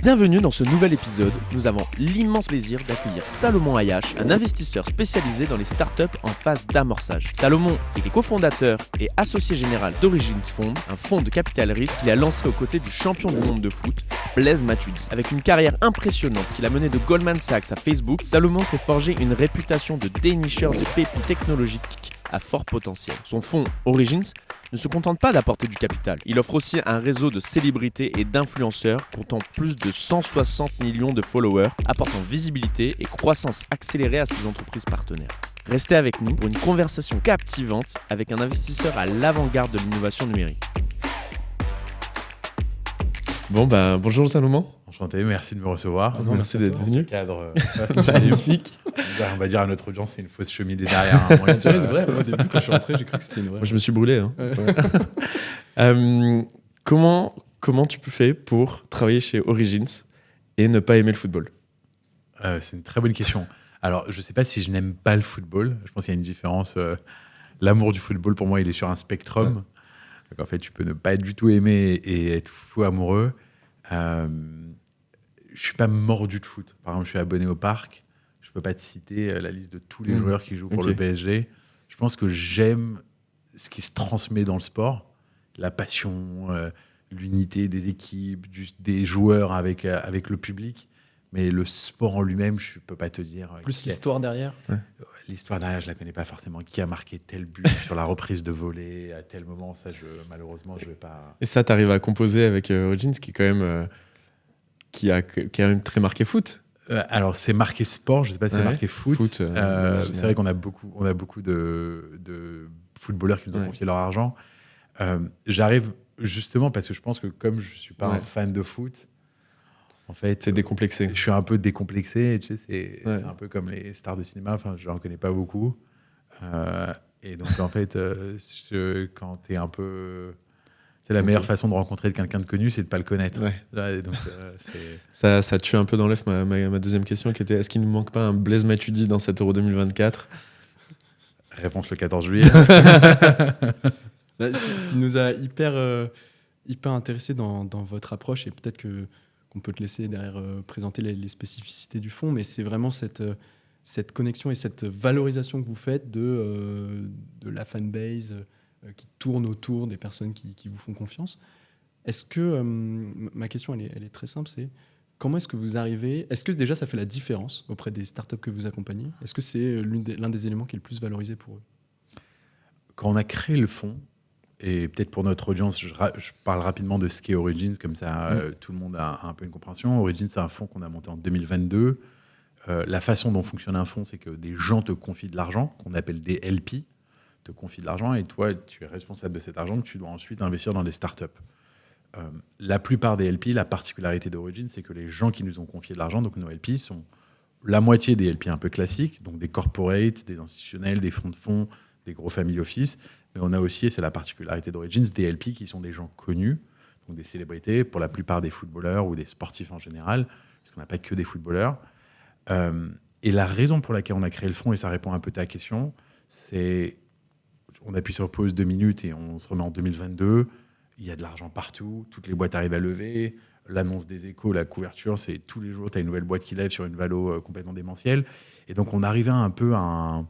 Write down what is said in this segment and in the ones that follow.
Bienvenue dans ce nouvel épisode. Nous avons l'immense plaisir d'accueillir Salomon Ayache, un investisseur spécialisé dans les startups en phase d'amorçage. Salomon est cofondateur et associé général d'Origins Fund, un fonds de capital risque qu'il a lancé aux côtés du champion du monde de foot, Blaise Matuidi. Avec une carrière impressionnante qu'il a menée de Goldman Sachs à Facebook, Salomon s'est forgé une réputation de dénicheur de pépites technologiques à fort potentiel. Son fonds Origins ne se contente pas d'apporter du capital. Il offre aussi un réseau de célébrités et d'influenceurs comptant plus de 160 millions de followers, apportant visibilité et croissance accélérée à ses entreprises partenaires. Restez avec nous pour une conversation captivante avec un investisseur à l'avant-garde de l'innovation numérique. Bonjour Salomon. Enchanté, merci de me recevoir. Merci d'être venu. Cadre Magnifique. On va dire à notre audience, c'est une fausse cheminée derrière. C'est une vraie. Au début, quand je suis rentré, j'ai cru que c'était une vraie. Moi, je me suis brûlé. Hein. Ouais. Comment tu peux faire pour travailler chez Origins et ne pas aimer le football ? C'est une très bonne question. Alors, je ne sais pas si je n'aime pas le football. Je pense qu'il y a une différence. L'amour du football, pour moi, il est sur un spectrum. Ouais. Donc, en fait, tu peux ne pas du tout aimer et être fou amoureux. Je ne suis pas mordu de foot. Par exemple, je suis abonné au parc. Je ne peux pas te citer la liste de tous les joueurs qui jouent pour le PSG. Je pense que j'aime ce qui se transmet dans le sport. La passion, l'unité des équipes, des joueurs avec le public. Mais le sport en lui-même, je ne peux pas te dire. Plus l'histoire derrière. Ouais. L'histoire derrière, je ne la connais pas forcément. Qui a marqué tel but sur la reprise de volée à tel moment, ça, malheureusement, je ne vais pas... Et ça, tu arrives à composer avec Origins, qui est quand même... qui a quand même très marqué foot. Alors, c'est marqué sport, je ne sais pas si c'est marqué foot. C'est vrai qu'on a beaucoup de footballeurs qui nous ont confié leur argent. J'arrive justement parce que je pense que comme je ne suis pas un fan de foot, en fait, t'es décomplexé. Je suis un peu décomplexé. Tu sais, c'est un peu comme les stars de cinéma. Enfin, je n'en connais pas beaucoup. Et donc, en fait, quand tu es un peu... C'est la meilleure façon de rencontrer quelqu'un de connu, c'est de ne pas le connaître. Ouais. Et donc, ça tue un peu dans l'œuf ma deuxième question qui était est-ce qu'il ne manque pas un Blaise Matuidi dans cet Euro 2024 ? Réponse le 14 juillet. Ce qui nous a hyper intéressé dans votre approche, et peut-être qu'on peut te laisser derrière présenter les spécificités du fonds, mais c'est vraiment cette connexion et cette valorisation que vous faites de la fanbase qui tourne autour des personnes qui vous font confiance. Est-ce que, ma question elle est très simple, c'est comment est-ce que vous arrivez, est-ce que déjà ça fait la différence auprès des startups que vous accompagnez ? Est-ce que c'est l'un des éléments qui est le plus valorisé pour eux ? Quand on a créé le fonds, et peut-être pour notre audience, je parle rapidement de ce qu'est Origins, comme ça tout le monde a un peu une compréhension. Origins, c'est un fonds qu'on a monté en 2022. La façon dont fonctionne un fonds, c'est que des gens te confient de l'argent, qu'on appelle des LP, te confient de l'argent, et toi, tu es responsable de cet argent que tu dois ensuite investir dans des startups. La plupart des LP, la particularité d'Origins, c'est que les gens qui nous ont confié de l'argent, donc nos LP, sont la moitié des LP un peu classiques, donc des corporates, des institutionnels, des fonds de fonds, des gros family office, mais on a aussi, et c'est la particularité d'Origins, des LP qui sont des gens connus, donc des célébrités, pour la plupart des footballeurs ou des sportifs en général, parce qu'on n'a pas que des footballeurs. Et la raison pour laquelle on a créé le fonds, et ça répond un peu à ta question, c'est on appuie sur pause 2 minutes et on se remet en 2022. Il y a de l'argent partout, toutes les boîtes arrivent à lever. L'annonce des Échos, la couverture, c'est tous les jours, tu as une nouvelle boîte qui lève sur une valo complètement démentielle. Et donc, on arrivait un peu à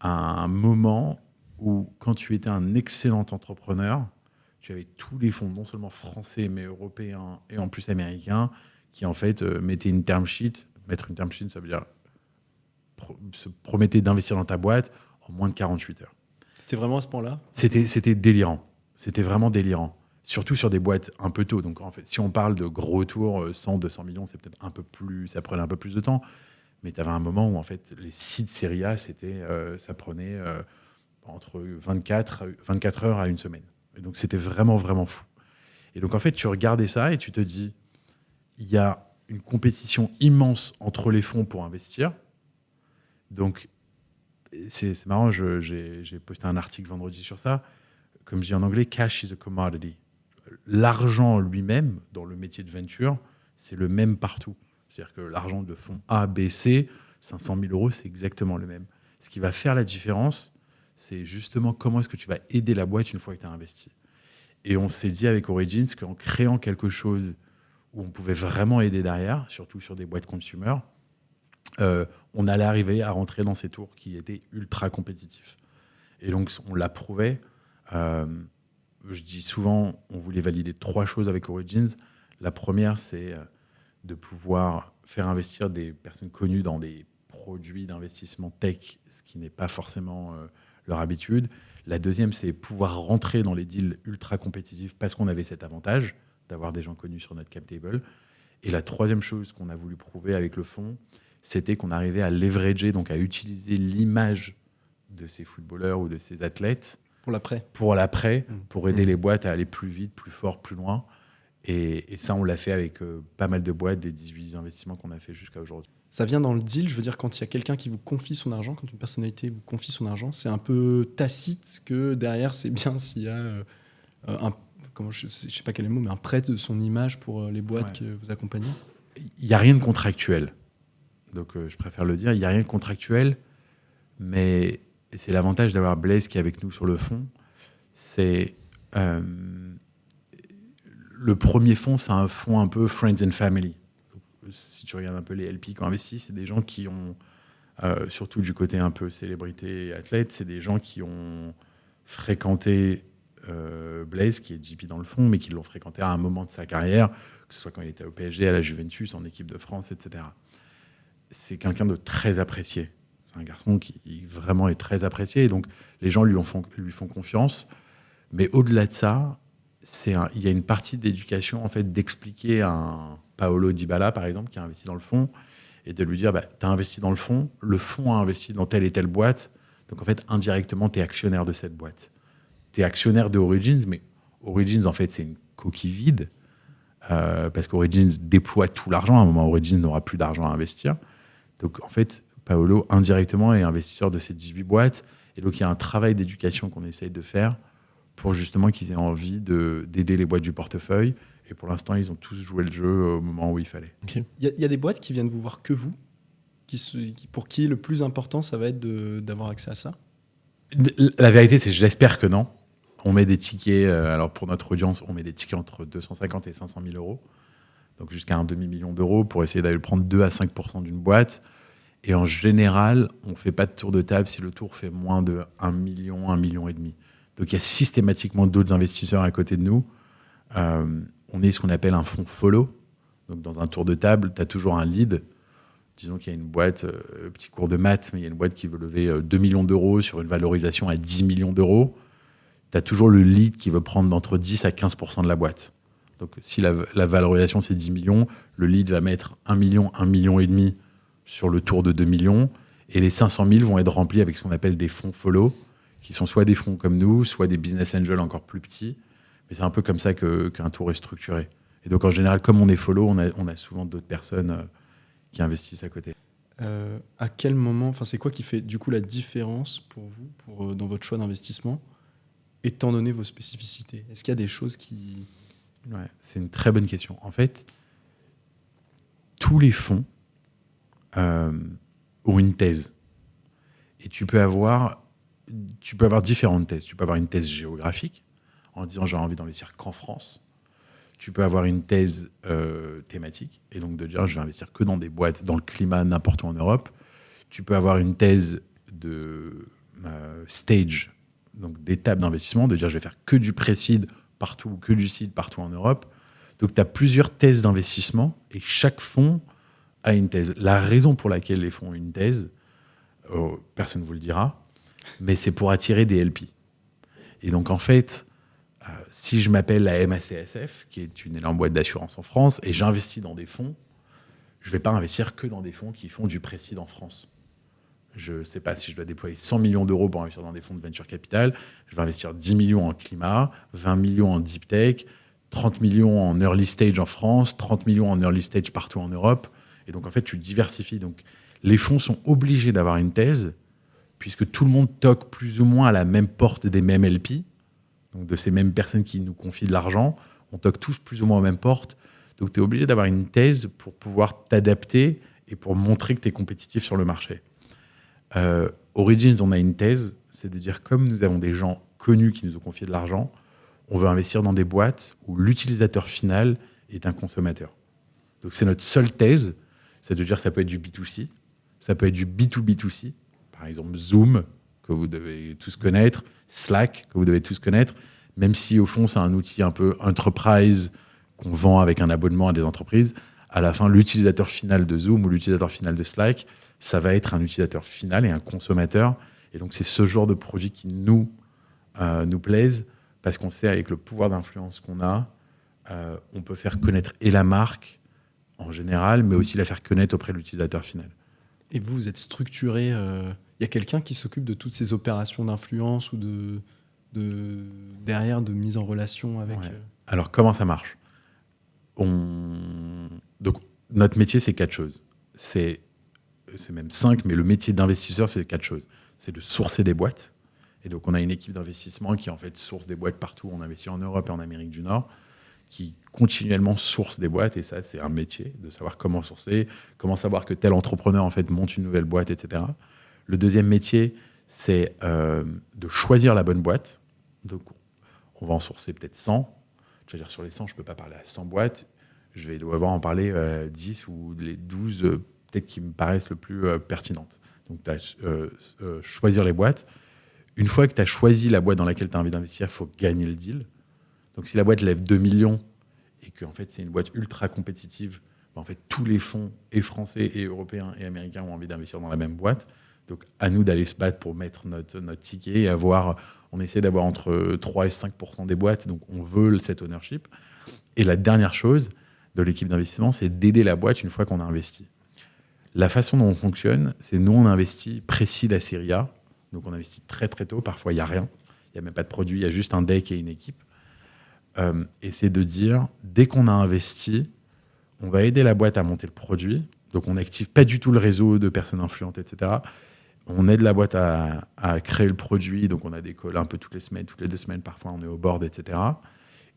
un moment où, quand tu étais un excellent entrepreneur, tu avais tous les fonds, non seulement français, mais européens et en plus américains, qui en fait mettaient une term sheet. Mettre une term sheet, ça veut dire se promettaient d'investir dans ta boîte en moins de 48 heures. C'était vraiment à ce point-là ? C'était délirant. C'était vraiment délirant. Surtout sur des boîtes un peu tôt. Donc, en fait, si on parle de gros tours, 100, 200 millions, c'est peut-être un peu plus... Ça prenait un peu plus de temps. Mais tu avais un moment où, en fait, les sites série A, ça prenait entre 24 heures à une semaine. Et donc, c'était vraiment, vraiment fou. Et donc, en fait, tu regardais ça et tu te dis, il y a une compétition immense entre les fonds pour investir. Donc, c'est marrant, j'ai posté un article vendredi sur ça. Comme je dis en anglais, cash is a commodity. L'argent lui-même, dans le métier de venture, c'est le même partout. C'est-à-dire que l'argent de fonds A, B, C, 500 000 euros, c'est exactement le même. Ce qui va faire la différence, c'est justement comment est-ce que tu vas aider la boîte une fois que tu as investi. Et on s'est dit avec Origins qu'en créant quelque chose où on pouvait vraiment aider derrière, surtout sur des boîtes consumer, on allait arriver à rentrer dans ces tours qui étaient ultra compétitifs. Et donc, on l'approuvait. Je dis souvent, on voulait valider 3 choses avec Origins. La première, c'est de pouvoir faire investir des personnes connues dans des produits d'investissement tech, ce qui n'est pas forcément leur habitude. La deuxième, c'est pouvoir rentrer dans les deals ultra compétitifs parce qu'on avait cet avantage d'avoir des gens connus sur notre cap table. Et la troisième chose qu'on a voulu prouver avec le fonds, c'était qu'on arrivait à leverager, donc à utiliser l'image de ces footballeurs ou de ces athlètes pour l'après, pour aider les boîtes à aller plus vite, plus fort, plus loin. Et ça, on l'a fait avec pas mal de boîtes, des 18 investissements qu'on a fait jusqu'à aujourd'hui. Ça vient dans le deal, je veux dire, quand il y a quelqu'un qui vous confie son argent, quand une personnalité vous confie son argent, c'est un peu tacite que derrière, c'est bien s'il y a je sais pas quel est le mot, mais un prêt de son image pour les boîtes que vous accompagnez. Il n'y a rien de contractuel. Donc, je préfère le dire, il n'y a rien de contractuel, mais c'est l'avantage d'avoir Blaise qui est avec nous sur le fonds. C'est le premier fonds, c'est un fonds un peu friends and family. Si tu regardes un peu les LP qui ont investi, c'est des gens qui ont, surtout du côté un peu célébrité et athlète, c'est des gens qui ont fréquenté Blaise, qui est JP dans le fond, mais qui l'ont fréquenté à un moment de sa carrière, que ce soit quand il était au PSG, à la Juventus, en équipe de France, etc. C'est quelqu'un de très apprécié. C'est un garçon qui vraiment est très apprécié, et donc les gens lui font confiance. Mais au-delà de ça, il y a une partie d'éducation, en fait, d'expliquer à un Paolo Dybala, par exemple, qui a investi dans le fonds, et de lui dire, tu as investi dans le fonds a investi dans telle et telle boîte, donc en fait, indirectement, tu es actionnaire de cette boîte. Tu es actionnaire de Origins, mais Origins, en fait, c'est une coquille vide, parce qu'Origins déploie tout l'argent. À un moment, Origins n'aura plus d'argent à investir. Donc, en fait, Paolo, indirectement, est investisseur de ces 18 boîtes, et donc il y a un travail d'éducation qu'on essaye de faire pour justement qu'ils aient envie d'aider les boîtes du portefeuille. Et pour l'instant, ils ont tous joué le jeu au moment où il fallait. Okay. Il y a des boîtes qui viennent vous voir que vous, pour qui le plus important, ça va être d'avoir accès à ça? La vérité, c'est que j'espère que non. On met des tickets, alors pour notre audience, on met des tickets entre 250 et 500 000 euros, donc jusqu'à un demi-million d'euros, pour essayer d'aller prendre 2 à 5% d'une boîte. Et en général, on ne fait pas de tour de table si le tour fait moins de 1 million, 1,5 million. Donc il y a systématiquement d'autres investisseurs à côté de nous. On est ce qu'on appelle un fonds follow. Donc dans un tour de table, tu as toujours un lead. Disons qu'il y a une boîte, petit cours de maths, mais il y a une boîte qui veut lever 2 millions d'euros sur une valorisation à 10 millions d'euros. Tu as toujours le lead qui veut prendre d'entre 10 à 15% de la boîte. Donc si la valorisation c'est 10 millions, le lead va mettre 1 million, 1,5 million sur le tour de 2 millions. Et les 500 000 vont être remplis avec ce qu'on appelle des fonds follow, qui sont soit des fonds comme nous, soit des business angels encore plus petits. Mais c'est un peu comme ça qu'un tour est structuré. Et donc, en général, comme on est follow, on a souvent d'autres personnes qui investissent à côté. À quel moment, c'est quoi qui fait du coup la différence pour vous, dans votre choix d'investissement, étant donné vos spécificités? Est-ce qu'il y a des choses qui... Ouais, c'est une très bonne question. En fait, tous les fonds ont une thèse. Et tu peux avoir différentes thèses. Tu peux avoir une thèse géographique, en disant j'ai envie d'investir qu'en France. Tu peux avoir une thèse thématique, et donc de dire je vais investir que dans des boîtes, dans le climat, n'importe où en Europe. Tu peux avoir une thèse de stage, donc d'étape d'investissement, de dire je vais faire que du pré-seed partout, que du seed partout en Europe. Donc tu as plusieurs thèses d'investissement, et chaque fonds a une thèse. La raison pour laquelle les fonds ont une thèse, personne ne vous le dira, mais c'est pour attirer des LP. Et donc, en fait, si je m'appelle la MACSF, qui est une énorme boîte d'assurance en France, et j'investis dans des fonds, je ne vais pas investir que dans des fonds qui font du pré-seed en France. Je ne sais pas si je dois déployer 100 millions d'euros pour investir dans des fonds de venture capital. Je vais investir 10 millions en climat, 20 millions en deep tech, 30 millions en early stage en France, 30 millions en early stage partout en Europe. Et donc, en fait, tu diversifies. Donc, les fonds sont obligés d'avoir une thèse, puisque tout le monde toque plus ou moins à la même porte des mêmes LP, donc de ces mêmes personnes qui nous confient de l'argent. On toque tous plus ou moins aux mêmes portes. Donc, tu es obligé d'avoir une thèse pour pouvoir t'adapter et pour montrer que tu es compétitif sur le marché. Origins, on a une thèse, c'est de dire, comme nous avons des gens connus qui nous ont confié de l'argent, on veut investir dans des boîtes où l'utilisateur final est un consommateur. Donc c'est notre seule thèse, c'est de dire ça peut être du B2C, ça peut être du B2B2C, par exemple Zoom, que vous devez tous connaître, Slack, que vous devez tous connaître, même si au fond c'est un outil un peu enterprise qu'on vend avec un abonnement à des entreprises, à la fin l'utilisateur final de Zoom ou l'utilisateur final de Slack, ça va être un utilisateur final et un consommateur. Et donc c'est ce genre de produit qui nous plaise, parce qu'on sait avec le pouvoir d'influence qu'on a, on peut faire connaître et la marque en général, mais aussi la faire connaître auprès de l'utilisateur final. Et vous êtes structuré. Il y a quelqu'un qui s'occupe de toutes ces opérations d'influence ou derrière de mise en relation avec. Ouais. Alors comment ça marche ? Donc notre métier c'est 4 choses. C'est même 5, mais le métier d'investisseur c'est 4 choses. C'est de sourcer des boîtes. Et donc on a une équipe d'investissement qui en fait source des boîtes partout. On investit en Europe et en Amérique du Nord, qui continuellement source des boîtes. Et ça c'est un métier de savoir comment sourcer, comment savoir que tel entrepreneur en fait monte une nouvelle boîte, etc. Le deuxième métier, c'est de choisir la bonne boîte. Donc, on va en sourcer peut-être 100. Je veux dire, sur les 100, je ne peux pas parler à 100 boîtes. Je vais devoir en parler 10 ou les 12, peut-être qui me paraissent le plus pertinentes. Donc, choisir les boîtes. Une fois que tu as choisi la boîte dans laquelle tu as envie d'investir, il faut gagner le deal. Donc, si la boîte lève 2 millions et que en fait, c'est une boîte ultra compétitive, en fait, tous les fonds, et français, et européens, et américains, ont envie d'investir dans la même boîte. Donc, à nous d'aller se battre pour mettre notre ticket et on essaie d'avoir entre 3 et 5% des boîtes. Donc, on veut cet ownership. Et la dernière chose de l'équipe d'investissement, c'est d'aider la boîte une fois qu'on a investi. La façon dont on fonctionne, c'est nous, on investit précis à Série A. Donc, on investit très, très tôt. Parfois, il n'y a rien. Il n'y a même pas de produit. Il y a juste un deck et une équipe. Et c'est de dire, dès qu'on a investi, on va aider la boîte à monter le produit. Donc, on n'active pas du tout le réseau de personnes influentes, etc. On aide la boîte à créer le produit. Donc, on a des calls un peu toutes les semaines, toutes les 2 semaines. Parfois, on est au board, etc.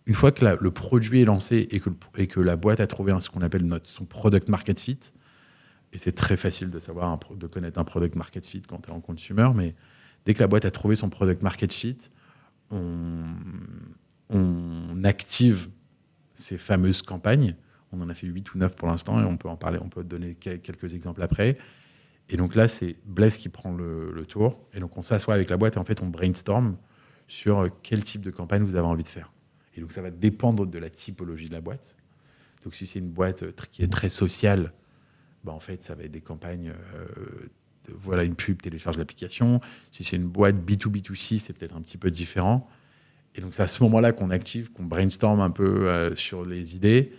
Une fois que le produit est lancé et que la boîte a trouvé ce qu'on appelle son product market fit, et c'est très facile de savoir, de connaître un product market fit quand tu es en consumer, mais dès que la boîte a trouvé son product market fit, on active ces fameuses campagnes. On en a fait 8 ou 9 pour l'instant et on peut en parler, on peut donner quelques exemples après. Et donc là, c'est Blaise qui prend le tour. Et donc on s'assoit avec la boîte et en fait, on brainstorm sur quel type de campagne vous avez envie de faire. Et donc ça va dépendre de la typologie de la boîte. Donc si c'est une boîte qui est très sociale, en fait, ça va être des campagnes, voilà une pub, télécharge l'application. Si c'est une boîte B2B2C, c'est peut-être un petit peu différent. Et donc c'est à ce moment-là qu'on active, qu'on brainstorm un peu sur les idées.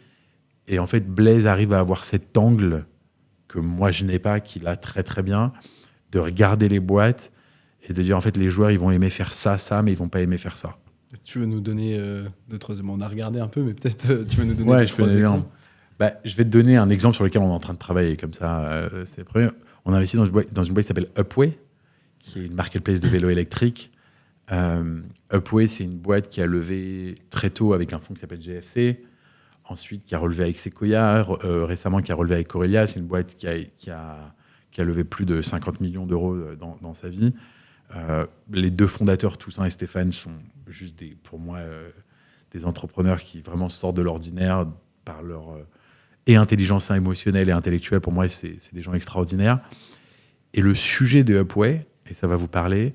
Et en fait, Blaise arrive à avoir cet angle que moi je n'ai pas, qu'il a très très bien, de regarder les boîtes et de dire en fait les joueurs ils vont aimer faire ça, mais ils vont pas aimer faire ça. Tu veux nous donner 2-3 exemples ? On a regardé un peu, mais peut-être tu veux nous donner 2-3 exemples. Je vais te donner un exemple sur lequel on est en train de travailler comme ça. C'est premier. On a investi dans une boîte qui s'appelle Upway, qui est une marketplace de vélo électrique. Upway, c'est une boîte qui a levé très tôt avec un fonds qui s'appelle GFC. Ensuite, qui a relevé avec Sequoia, récemment qui a relevé avec Corelia. C'est une boîte qui a levé plus de 50 millions d'euros dans sa vie. Les 2 fondateurs, Toussaint et Stéphane, sont juste pour moi des entrepreneurs qui vraiment sortent de l'ordinaire par leur et intelligence émotionnelle et intellectuelle. Pour moi, c'est des gens extraordinaires. Et le sujet de Upway, et ça va vous parler,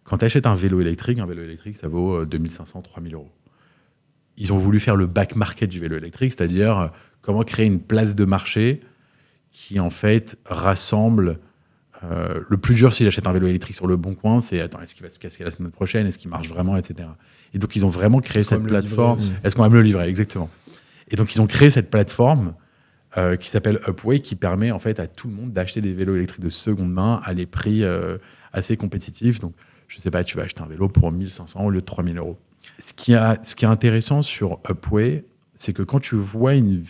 quand tu achètes un vélo électrique, ça vaut 2500, 3000 euros. Ils ont voulu faire le back market du vélo électrique, c'est-à-dire comment créer une place de marché qui, en fait, rassemble... le plus dur, si j'achète un vélo électrique sur le bon coin, c'est est-ce qu'il va se casser la semaine prochaine, est-ce qu'il marche vraiment, etc. Et donc, ils ont vraiment créé cette plateforme. Est-ce qu'on va me le livrer ? Exactement. Et donc, ils ont créé cette plateforme qui s'appelle Upway, qui permet, en fait, à tout le monde d'acheter des vélos électriques de seconde main à des prix assez compétitifs. Donc, je ne sais pas, tu vas acheter un vélo pour 1500 au lieu de 3000 euros. Ce qui est intéressant sur Upway, c'est que quand tu vois une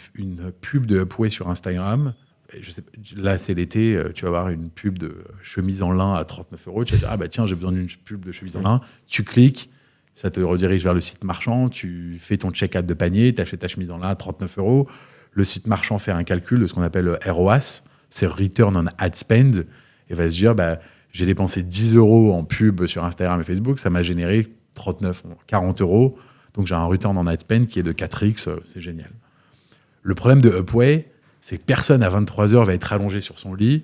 pub de Upway sur Instagram, je sais, là c'est l'été, tu vas voir une pub de chemise en lin à 39 euros, tu vas dire tiens, j'ai besoin d'une pub de chemise en lin, tu cliques, ça te redirige vers le site marchand, tu fais ton check-out de panier, tu achètes ta chemise en lin à 39 euros, le site marchand fait un calcul de ce qu'on appelle ROAS, c'est Return on Ad Spend, et va se dire j'ai dépensé 10 euros en pub sur Instagram et Facebook, ça m'a généré 40 euros, donc j'ai un Return on Ad Spend qui est de 4x, c'est génial. Le problème de Upway, C'est que personne à 23h va être allongé sur son lit,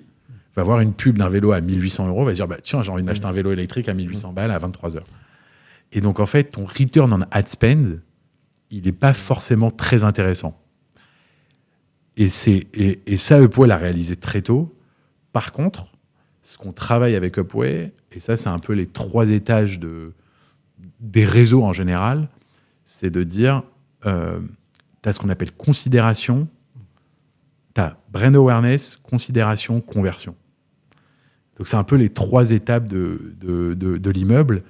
va voir une pub d'un vélo à 1 800 €, va se dire tiens, j'ai envie de m'acheter un vélo électrique à 1 800 balles à 23h. Et donc, en fait, ton return on ad spend, il n'est pas forcément très intéressant. Et ça, Upway l'a réalisé très tôt. Par contre, ce qu'on travaille avec Upway, et ça, c'est un peu les 3 étages des réseaux en général, c'est de dire, tu as ce qu'on appelle considération, tu as brand awareness, considération, conversion. Donc, c'est un peu les 3 étapes de l'immeuble.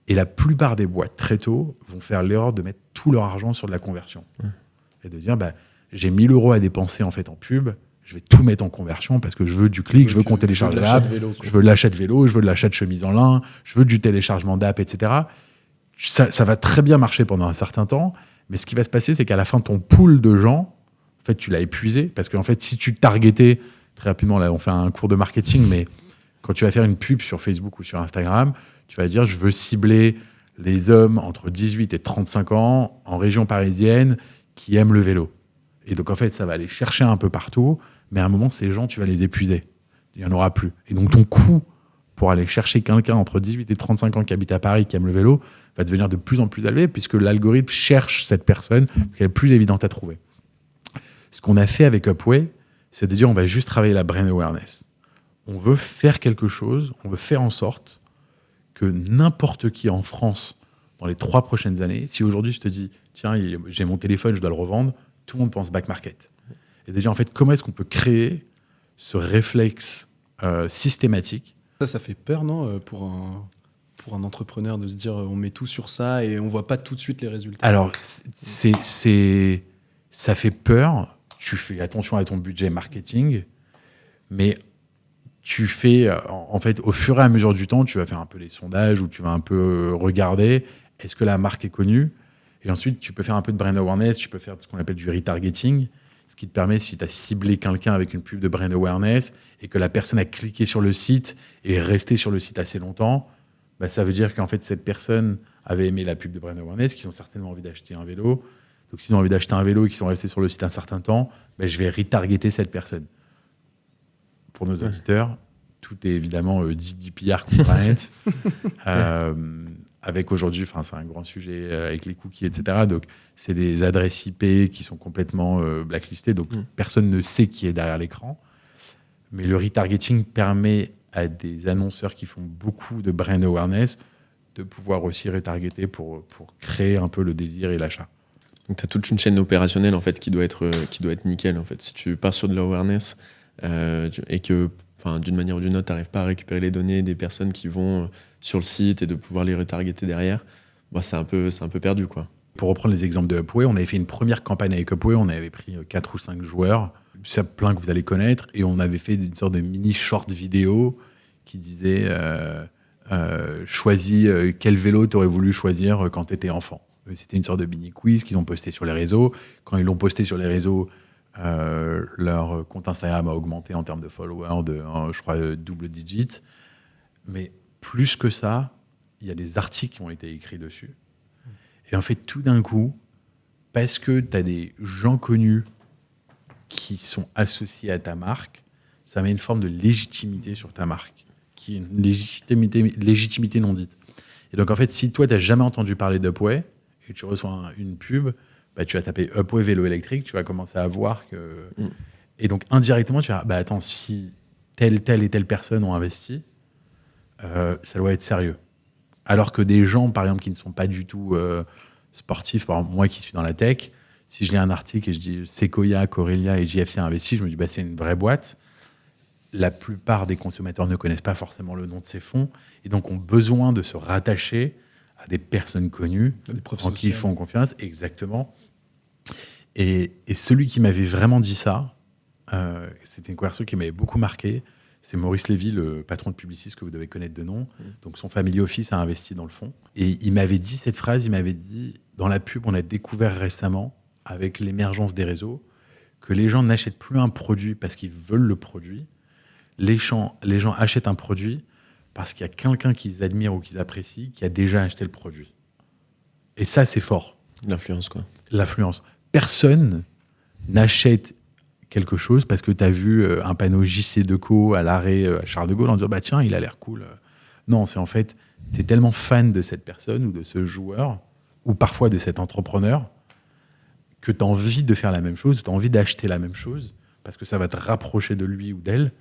Et la plupart des boîtes, très tôt, vont faire l'erreur de mettre tout leur argent sur de la conversion. Et de dire, j'ai 1 000 € à dépenser en pub, je vais tout mettre en conversion parce que je veux du clic, je veux qu'on télécharge l'app, je veux de l'achat de vélo, je veux de l'achat de chemise en lin, je veux du téléchargement d'app, etc. Ça va très bien marcher pendant un certain temps, mais ce qui va se passer, c'est qu'à la fin, ton pool de gens, en fait, tu l'as épuisé. Parce qu'en fait, si tu targetais, très rapidement, là, on fait un cours de marketing, mais quand tu vas faire une pub sur Facebook ou sur Instagram, tu vas dire, je veux cibler les hommes entre 18 et 35 ans en région parisienne qui aiment le vélo. Et donc, en fait, ça va aller chercher un peu partout, mais à un moment, ces gens, tu vas les épuiser. Il n'y en aura plus. Et donc, ton coût pour aller chercher quelqu'un entre 18 et 35 ans qui habite à Paris, qui aime le vélo, va devenir de plus en plus élevé, puisque l'algorithme cherche cette personne, parce qu'elle est plus évidente à trouver. Ce qu'on a fait avec Upway, c'est de dire, on va juste travailler la brand awareness. On veut faire quelque chose, on veut faire en sorte que n'importe qui en France, dans les 3 prochaines années, si aujourd'hui je te dis, tiens, j'ai mon téléphone, je dois le revendre, tout le monde pense back market. Et déjà, en fait, comment est-ce qu'on peut créer ce réflexe systématique ? Ça fait peur, non, pour un entrepreneur de se dire on met tout sur ça et on voit pas tout de suite les résultats. Alors, ça fait peur. Tu fais attention à ton budget marketing, mais tu fais, en fait, au fur et à mesure du temps, tu vas faire un peu les sondages où tu vas un peu regarder est-ce que la marque est connue. Et ensuite, tu peux faire un peu de brand awareness, tu peux faire ce qu'on appelle du retargeting, ce qui te permet, si tu as ciblé quelqu'un avec une pub de brand awareness et que la personne a cliqué sur le site et est restée sur le site assez longtemps, ça veut dire qu'en fait, cette personne avait aimé la pub de brand awareness, qu'ils ont certainement envie d'acheter un vélo. Donc, s'ils ont envie d'acheter un vélo et qu'ils sont restés sur le site un certain temps, je vais retargeter cette personne. Pour nos auditeurs, tout est évidemment GDPR compliant. Avec aujourd'hui, c'est un grand sujet avec les cookies, etc. Donc, c'est des adresses IP qui sont complètement blacklistées. Donc, personne ne sait qui est derrière l'écran. Mais le retargeting permet à des annonceurs qui font beaucoup de brand awareness de pouvoir aussi retargeter pour créer un peu le désir et l'achat. Donc, tu as toute une chaîne opérationnelle en fait, qui doit être nickel. En fait. Si tu pars sur de l'awareness et que, d'une manière ou d'une autre, tu n'arrives pas à récupérer les données des personnes qui vont sur le site et de pouvoir les retargeter derrière, c'est un peu perdu, quoi. Pour reprendre les exemples de Upway, on avait fait une première campagne avec Upway, on avait pris 4 ou 5 joueurs, ça plein que vous allez connaître, et on avait fait une sorte de mini short vidéo qui disait choisis quel vélo tu aurais voulu choisir quand tu étais enfant. C'était une sorte de mini quiz qu'ils ont posté sur les réseaux. Quand ils l'ont posté sur les réseaux, leur compte Instagram a augmenté en termes de followers de, je crois, double digit. Mais plus que ça, il y a des articles qui ont été écrits dessus. Et en fait, tout d'un coup, parce que tu as des gens connus qui sont associés à ta marque, ça met une forme de légitimité sur ta marque, qui est une légitimité non dite. Et donc, en fait, si toi, tu n'as jamais entendu parler d'Upway et que tu reçois une pub, tu vas taper Upway vélo électrique, tu vas commencer à voir que... Et donc, indirectement, tu vas dire, attends, si telle et telle personne ont investi, ça doit être sérieux. Alors que des gens, par exemple, qui ne sont pas du tout sportifs, par exemple, moi qui suis dans la tech, si je lis un article et je dis Sequoia, Corelia et JFC investi, je me dis c'est une vraie boîte. La plupart des consommateurs ne connaissent pas forcément le nom de ces fonds et donc ont besoin de se rattacher à des personnes connues en qui ils font confiance. Exactement. Et celui qui m'avait vraiment dit ça, c'était une conversation qui m'avait beaucoup marqué. C'est Maurice Lévy, le patron de Publicis, que vous devez connaître de nom. Donc, son family office a investi dans le fonds. Et il m'avait dit cette phrase, il m'avait dit, dans la pub, on a découvert récemment, avec l'émergence des réseaux, que les gens n'achètent plus un produit parce qu'ils veulent le produit. Les gens achètent un produit parce qu'il y a quelqu'un qu'ils admirent ou qu'ils apprécient qui a déjà acheté le produit. Et ça, c'est fort. L'influence, quoi. L'influence. Personne n'achète quelque chose parce que tu as vu un panneau JC Decaux à l'arrêt à Charles de Gaulle en disant bah tiens, il a l'air cool. Non, c'est en fait, tu es tellement fan de cette personne ou de ce joueur ou parfois de cet entrepreneur que tu as envie de faire la même chose, tu as envie d'acheter la même chose parce que ça va te rapprocher de lui ou d'elle.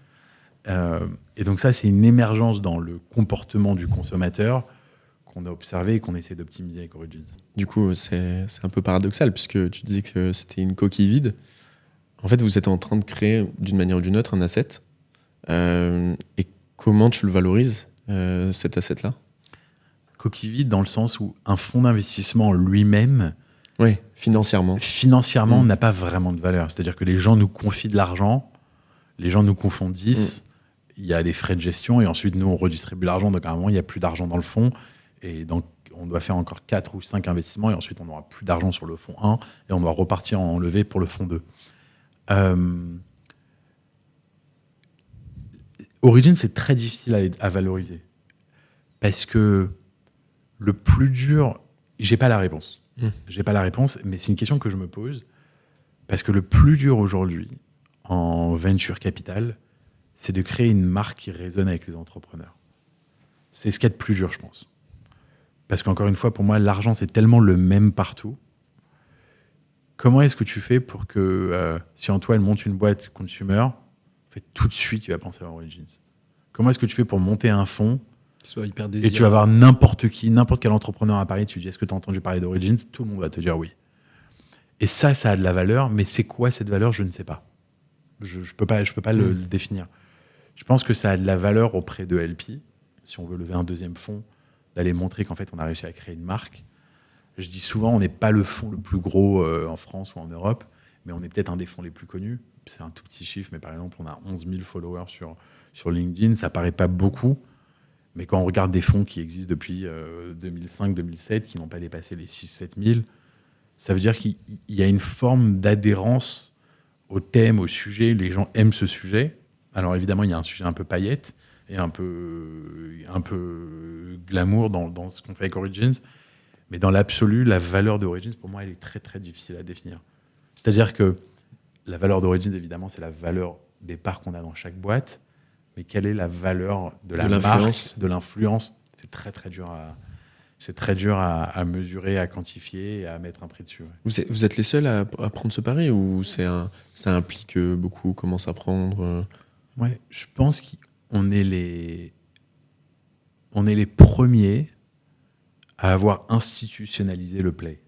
Et donc ça, c'est une émergence dans le comportement du consommateur qu'on a observé et qu'on essaie d'optimiser avec Origins. Du coup, c'est un peu paradoxal, puisque tu disais que c'était une coquille vide. En fait, vous êtes en train de créer, d'une manière ou d'une autre, un asset. Et comment tu le valorises, cet asset-là ? Coquille vide dans le sens où un fonds d'investissement lui-même, Oui, financièrement. n'a pas vraiment de valeur. C'est-à-dire que les gens nous confient de l'argent, les gens nous confondent 10, il y a des frais de gestion, et ensuite, nous, on redistribue l'argent. Donc, à un moment, il n'y a plus d'argent dans le fonds. Et donc, on doit faire encore 4 ou 5 investissements, et ensuite, on n'aura plus d'argent sur le fonds 1, et on doit repartir en levée pour le fonds 2. Origin, c'est très difficile à valoriser. Parce que le plus dur, j'ai pas la réponse. J'ai pas la réponse, mais c'est une question que je me pose. Parce que le plus dur aujourd'hui, en venture capital, c'est de créer une marque qui résonne avec les entrepreneurs. C'est ce qu'il y a de plus dur, je pense. Parce qu'encore une fois, pour moi, l'argent, c'est tellement le même partout. Comment est-ce que tu fais pour que, si Antoine monte une boîte consumer, en fait, tout de suite, il va penser à Origins? Comment est-ce que tu fais pour monter un fonds Soit hyper et désirable. tu vas voir n'importe quel entrepreneur à Paris, tu lui dis, est-ce que tu as entendu parler d'Origins? Tout le monde va te dire oui. Et ça a de la valeur, mais c'est quoi cette valeur? Je ne sais pas. Je ne peux pas le définir. Je pense que ça a de la valeur auprès de LP, si on veut lever un deuxième fonds, d'aller montrer qu'en fait, on a réussi à créer une marque. Je dis souvent, on n'est pas le fonds le plus gros en France ou en Europe, mais on est peut-être un des fonds les plus connus. C'est un tout petit chiffre, mais par exemple, on a 11 000 followers sur LinkedIn. Ça paraît pas beaucoup, mais quand on regarde des fonds qui existent depuis 2005-2007, qui n'ont pas dépassé les 6-7 000, ça veut dire qu'il y a une forme d'adhérence au thème, au sujet. Les gens aiment ce sujet. Alors évidemment, il y a un sujet un peu paillette et un peu glamour dans ce qu'on fait avec Origins. Mais dans l'absolu, la valeur d'Origins, pour moi, elle est très, très difficile à définir. C'est-à-dire que la valeur d'Origins, évidemment, c'est la valeur des parts qu'on a dans chaque boîte. Mais quelle est la valeur de la marque, de l'influence? C'est très, très dur à mesurer, à quantifier et à mettre un prix dessus. Ouais. Vous êtes les seuls à prendre ce pari, ou ça implique que beaucoup commencent à prendre Ouais, je pense qu'on est les premiers à avoir institutionnalisé le play.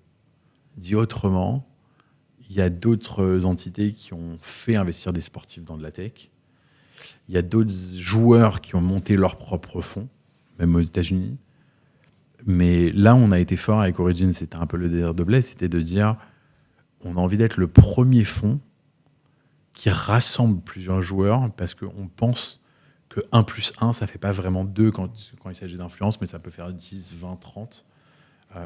Dit autrement, il y a d'autres entités qui ont fait investir des sportifs dans de la tech. Il y a d'autres joueurs qui ont monté leur propre fonds, même aux États-Unis. Mais là, on a été fort avec Origin, c'était un peu le délire de Blaise, c'était de dire on a envie d'être le premier fonds qui rassemble plusieurs joueurs parce qu'on pense que 1 plus 1, ça ne fait pas vraiment 2 quand il s'agit d'influence, mais ça peut faire 10, 20, 30.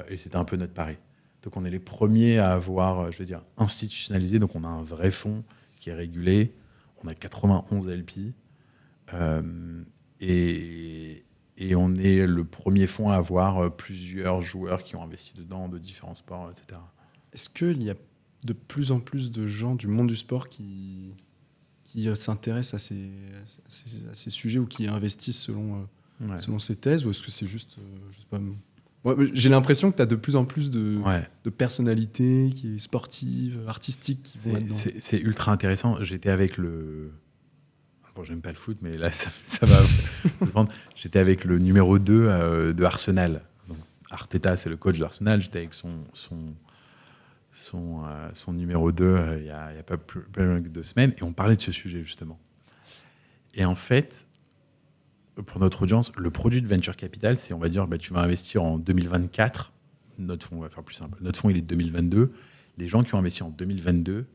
Et c'était un peu notre pari. Donc on est les premiers à avoir, institutionnalisé. Donc on a un vrai fonds qui est régulé. On a 91 LP. Et on est le premier fonds à avoir plusieurs joueurs qui ont investi dedans, de différents sports, etc. Est-ce qu'il y a de plus en plus de gens du monde du sport qui s'intéressent à ces sujets ou qui investissent selon ces thèses, ou est-ce que c'est juste... je sais pas, ouais, j'ai l'impression que tu as de plus en plus de personnalités sportives, artistiques qui vont là-dedans. C'est ultra intéressant. J'étais avec le... Bon, j'aime pas le foot, mais là, ça va. J'étais avec le numéro 2 de Arsenal. Donc, Arteta, c'est le coach d'Arsenal. J'étais avec son numéro 2 il y a pas plus que 2 semaines. Et on parlait de ce sujet, justement. Et en fait, pour notre audience, le produit de Venture Capital, c'est, on va dire, tu vas investir en 2024. Notre fonds, on va faire plus simple. Notre fonds, il est de 2022. Les gens qui ont investi en 2022,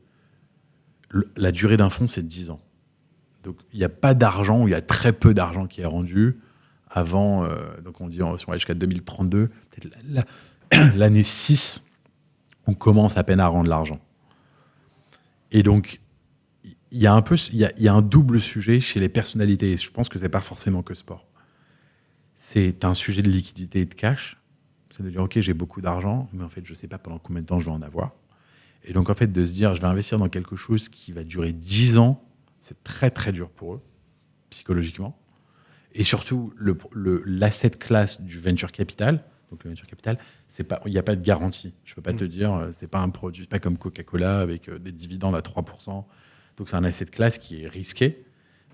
la durée d'un fonds, c'est 10 ans. Donc, il n'y a pas d'argent, ou il y a très peu d'argent qui est rendu avant, donc on dit, si on va jusqu'à 2032, peut-être l'année 6, on commence à peine à rendre l'argent. Et donc, il y a un double sujet chez les personnalités, et je pense que ce n'est pas forcément que sport. C'est un sujet de liquidité et de cash. C'est de dire, OK, j'ai beaucoup d'argent, mais en fait, je ne sais pas pendant combien de temps je vais en avoir. Et donc, en fait, de se dire, je vais investir dans quelque chose qui va durer 10 ans, c'est très, très dur pour eux, psychologiquement. Et surtout, l'asset class du venture capital, donc le venture capital, il n'y a pas de garantie. Je ne peux pas te dire, c'est pas un produit, c'est pas comme Coca-Cola avec des dividendes à 3%. Donc, c'est un asset class qui est risqué.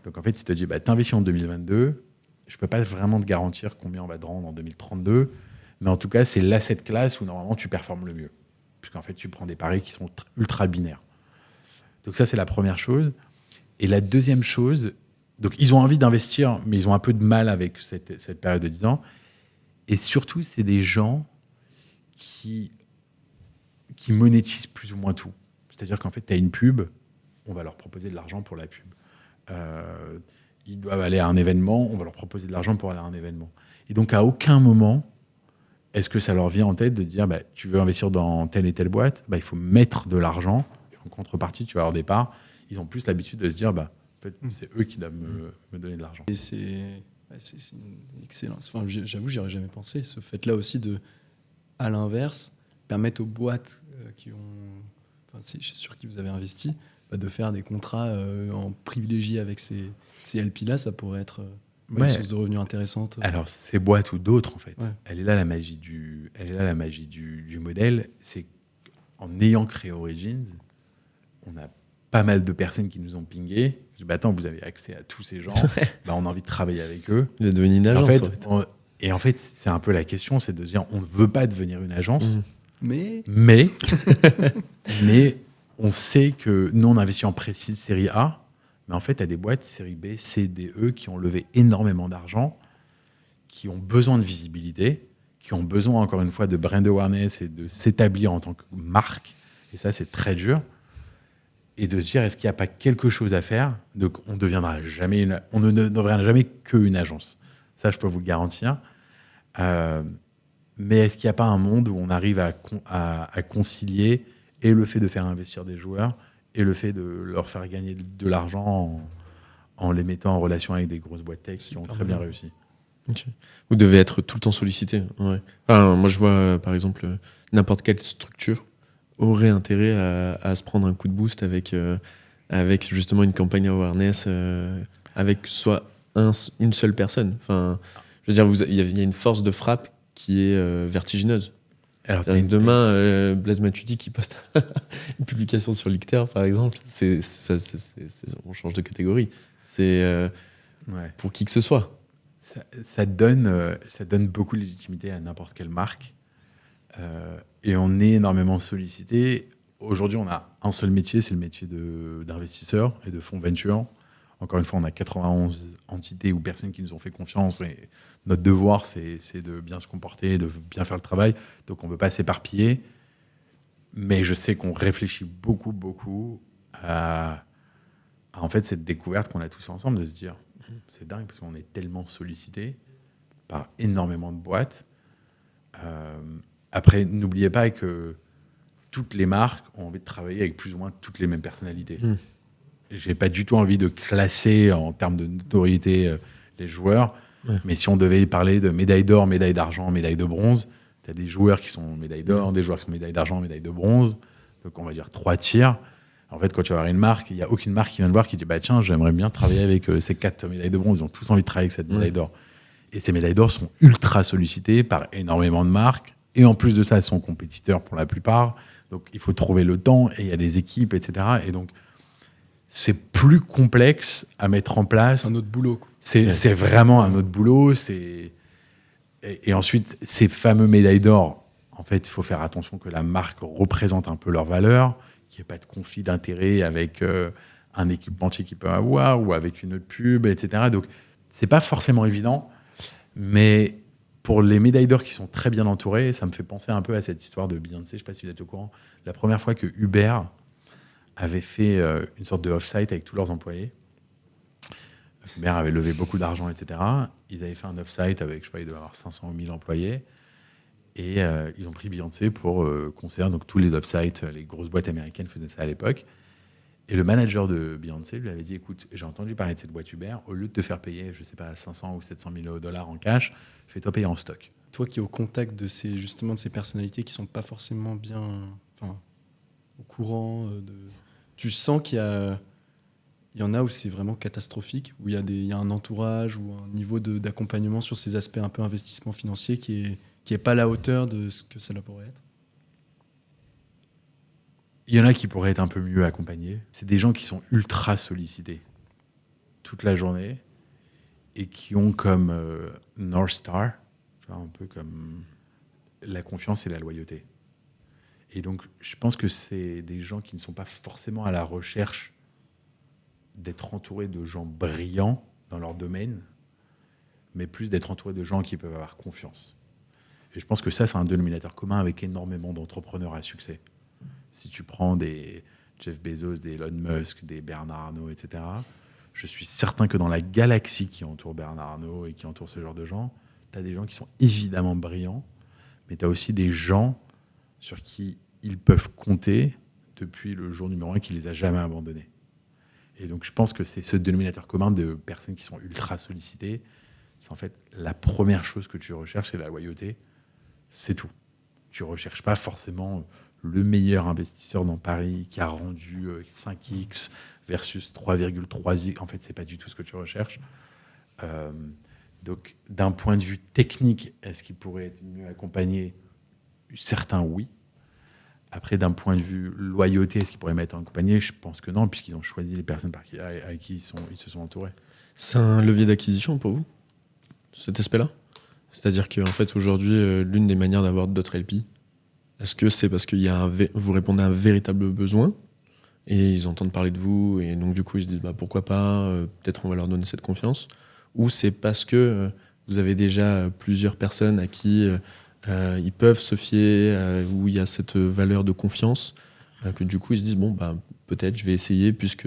Donc, en fait, tu te dis, t'investis en 2022, je ne peux pas vraiment te garantir combien on va te rendre en 2032, mais en tout cas, c'est l'asset class où normalement tu performes le mieux. Puisqu'en fait, tu prends des paris qui sont ultra binaires. Donc ça, c'est la première chose. Et la deuxième chose, donc ils ont envie d'investir, mais ils ont un peu de mal avec cette période de 10 ans. Et surtout, c'est des gens qui monétisent plus ou moins tout. C'est-à-dire qu'en fait, tu as une pub, on va leur proposer de l'argent pour la pub. Ils doivent aller à un événement, on va leur proposer de l'argent pour aller à un événement. Et donc, à aucun moment, est-ce que ça leur vient en tête de dire tu veux investir dans telle et telle boîte, il faut mettre de l'argent, et en contrepartie, tu vas avoir des parts. Ils ont plus l'habitude de se dire c'est eux qui doivent me donner de l'argent. Et c'est une excellence. Enfin, j'avoue, j'y aurais jamais pensé. Ce fait-là aussi de, à l'inverse, permettre aux boîtes sur qui vous avez investi, de faire des contrats en privilégié avec ces LP-là, ça pourrait être une source de revenus intéressante. Alors, ces boîtes ou d'autres, en fait, Ouais. elle est là la magie du modèle. C'est qu'en ayant créé Origins, on a pas mal de personnes qui nous ont pingé. Je dis, attends, vous avez accès à tous ces gens, on a envie de travailler avec eux. Il va devenir une agence. En fait, c'est un peu la question, c'est de se dire, on ne veut pas devenir une agence, mais on sait que nous, on investit en pré-seed série A, mais en fait, tu as des boîtes série B, C, D, E qui ont levé énormément d'argent, qui ont besoin de visibilité, qui ont besoin, encore une fois, de brand awareness et de s'établir en tant que marque. Et ça, c'est très dur. Et de se dire, est-ce qu'il n'y a pas quelque chose à faire? Donc, on ne deviendra jamais qu'une agence. Ça, je peux vous le garantir. Mais est-ce qu'il n'y a pas un monde où on arrive à concilier et le fait de faire investir des joueurs et le fait de leur faire gagner de l'argent en les mettant en relation avec des grosses boîtes tech qui ont très bien réussi? Okay. Vous devez être tout le temps sollicité. Ouais. Enfin, moi, je vois, par exemple, n'importe quelle structure aurait intérêt à se prendre un coup de boost avec justement une campagne awareness, avec soit une seule personne. Enfin, je veux dire, il y a une force de frappe qui est vertigineuse. Alors, demain, Blaise Matuidi qui poste une publication sur Licter, par exemple, on change de catégorie. C'est pour qui que ce soit. Ça donne beaucoup de légitimité à n'importe quelle marque. Et on est énormément sollicité. Aujourd'hui, on a un seul métier, c'est le métier d'investisseur et de fonds venture. Encore une fois, on a 91 entités ou personnes qui nous ont fait confiance. Et notre devoir, c'est de bien se comporter, de bien faire le travail. Donc, on ne veut pas s'éparpiller. Mais je sais qu'on réfléchit beaucoup à en fait, cette découverte qu'on a tous fait ensemble, de se dire, c'est dingue parce qu'on est tellement sollicité par énormément de boîtes. Après, n'oubliez pas que toutes les marques ont envie de travailler avec plus ou moins toutes les mêmes personnalités. J'ai pas du tout envie de classer en termes de notoriété les joueurs, mais si on devait parler de médaille d'or, médaille d'argent, médaille de bronze, tu as des joueurs qui sont médaille d'or, des joueurs qui sont médaille d'argent, médaille de bronze, donc on va dire 3 tiers. En fait, quand tu vas avoir une marque, il n'y a aucune marque qui vient te voir qui dit tiens, j'aimerais bien travailler avec ces 4 médailles de bronze, ils ont tous envie de travailler avec cette médaille d'or. Et ces médailles d'or sont ultra sollicitées par énormément de marques, et en plus de ça, elles sont compétiteurs pour la plupart, donc il faut trouver le temps, et il y a des équipes, etc. Et donc, c'est plus complexe à mettre en place. C'est un autre boulot, quoi. C'est vraiment un autre boulot. Et ensuite, ces fameux médailles d'or, en fait, il faut faire attention que la marque représente un peu leur valeur, qu'il n'y ait pas de conflit d'intérêt avec un équipementier qui peut avoir ou avec une autre pub, etc. Donc, c'est pas forcément évident. Mais pour les médailles d'or qui sont très bien entourées, ça me fait penser un peu à cette histoire de Beyoncé. Je ne sais pas si vous êtes au courant. La première fois que Uber avait fait une sorte de off-site avec tous leurs employés. Uber avait levé beaucoup d'argent, etc. Ils avaient fait un off-site avec, je sais pas, il devait avoir 500 ou 1000 employés. Et ils ont pris Beyoncé pour concert. Donc tous les off-sites, les grosses boîtes américaines faisaient ça à l'époque. Et le manager de Beyoncé lui avait dit, écoute, j'ai entendu parler de cette boîte Uber. Au lieu de te faire payer, je sais pas, 500 ou 700 000 $ en cash, fais-toi payer en stock. Toi qui es au contact de ces personnalités qui sont pas forcément bien... au courant Tu sens il y en a où c'est vraiment catastrophique, où il y a un entourage ou un niveau d'accompagnement sur ces aspects un peu investissement financier qui est pas à la hauteur de ce que ça pourrait être. Il y en a qui pourraient être un peu mieux accompagnés. C'est des gens qui sont ultra sollicités toute la journée et qui ont comme North Star, un peu comme la confiance et la loyauté. Et donc, je pense que c'est des gens qui ne sont pas forcément à la recherche d'être entourés de gens brillants dans leur domaine, mais plus d'être entourés de gens qui peuvent avoir confiance. Et je pense que ça, c'est un dénominateur commun avec énormément d'entrepreneurs à succès. Si tu prends des Jeff Bezos, des Elon Musk, des Bernard Arnault, etc., je suis certain que dans la galaxie qui entoure Bernard Arnault et qui entoure ce genre de gens, tu as des gens qui sont évidemment brillants, mais tu as aussi des gens sur qui ils peuvent compter depuis le jour numéro 1 qui les a jamais abandonnés. Et donc, je pense que c'est ce dénominateur commun de personnes qui sont ultra sollicitées. C'est en fait la première chose que tu recherches, c'est la loyauté. C'est tout. Tu ne recherches pas forcément le meilleur investisseur dans Paris qui a rendu 5x versus 3,3x. En fait, ce n'est pas du tout ce que tu recherches. Donc, d'un point de vue technique, est-ce qu'il pourrait être mieux accompagné ? Certains, oui. Après, d'un point de vue loyauté, est-ce qu'ils pourraient m'être accompagnés ? Je pense que non, puisqu'ils ont choisi les personnes avec qui ils se sont entourés. C'est un levier d'acquisition pour vous, cet aspect-là ? C'est-à-dire qu'en fait, aujourd'hui, l'une des manières d'avoir d'autres LP, est-ce que c'est parce qu'il y a vous répondez à un véritable besoin et ils entendent parler de vous et donc du coup ils se disent pourquoi pas, peut-être on va leur donner cette confiance, ou c'est parce que vous avez déjà plusieurs personnes à qui ils peuvent se fier, où il y a cette valeur de confiance, que du coup ils se disent peut-être je vais essayer puisque